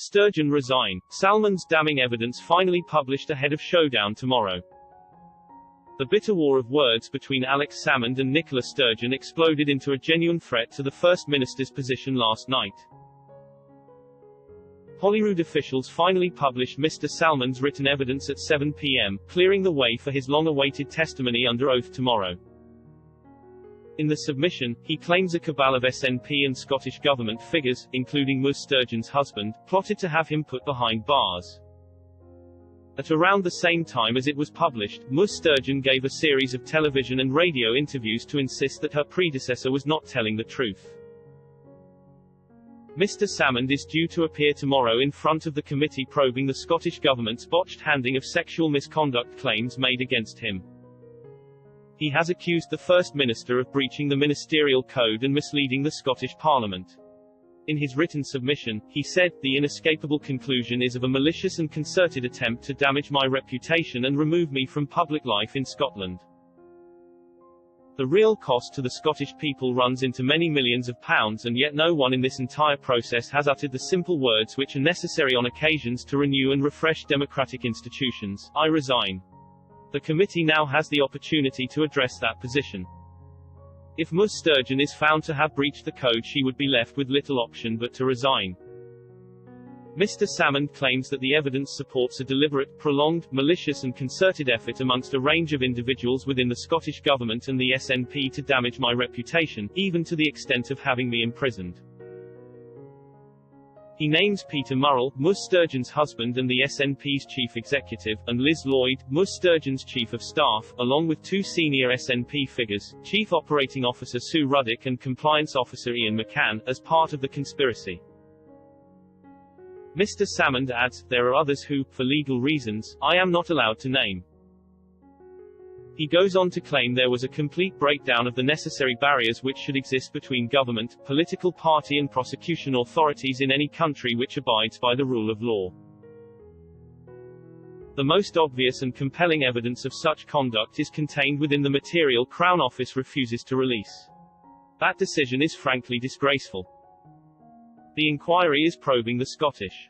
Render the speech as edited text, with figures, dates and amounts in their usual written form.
Sturgeon resign. Salmond's damning evidence finally published ahead of showdown tomorrow. The bitter war of words between Alex Salmond and Nicola Sturgeon exploded into a genuine threat to the First Minister's position last night. Holyrood officials finally published Mr Salmond's written evidence at 7 p.m., clearing the way for his long-awaited testimony under oath tomorrow. In the submission, he claims a cabal of SNP and Scottish Government figures, including Ms Sturgeon's husband, plotted to have him put behind bars. At around the same time as it was published, Ms Sturgeon gave a series of television and radio interviews to insist that her predecessor was not telling the truth. Mr Salmond is due to appear tomorrow in front of the committee probing the Scottish Government's botched handling of sexual misconduct claims made against him. He has accused the First Minister of breaching the ministerial code and misleading the Scottish Parliament. In his written submission, he said, "The inescapable conclusion is of a malicious and concerted attempt to damage my reputation and remove me from public life in Scotland. The real cost to the Scottish people runs into many millions of pounds, and yet no one in this entire process has uttered the simple words which are necessary on occasions to renew and refresh democratic institutions. I resign." The committee now has the opportunity to address that position. If Ms Sturgeon is found to have breached the code, she would be left with little option but to resign. Mr Salmond claims that the evidence supports a deliberate, prolonged, malicious and concerted effort amongst a range of individuals within the Scottish Government and the SNP to damage my reputation, even to the extent of having me imprisoned. He names Peter Murrell, Ms Sturgeon's husband and the SNP's chief executive, and Liz Lloyd, Ms Sturgeon's chief of staff, along with two senior SNP figures, Chief Operating Officer Sue Ruddock and Compliance Officer Ian McCann, as part of the conspiracy. Mr Salmond adds, "There are others who, for legal reasons, I am not allowed to name." He goes on to claim there was a complete breakdown of the necessary barriers which should exist between government, political party and prosecution authorities in any country which abides by the rule of law. The most obvious and compelling evidence of such conduct is contained within the material Crown Office refuses to release. That decision is frankly disgraceful. The inquiry is probing the Scottish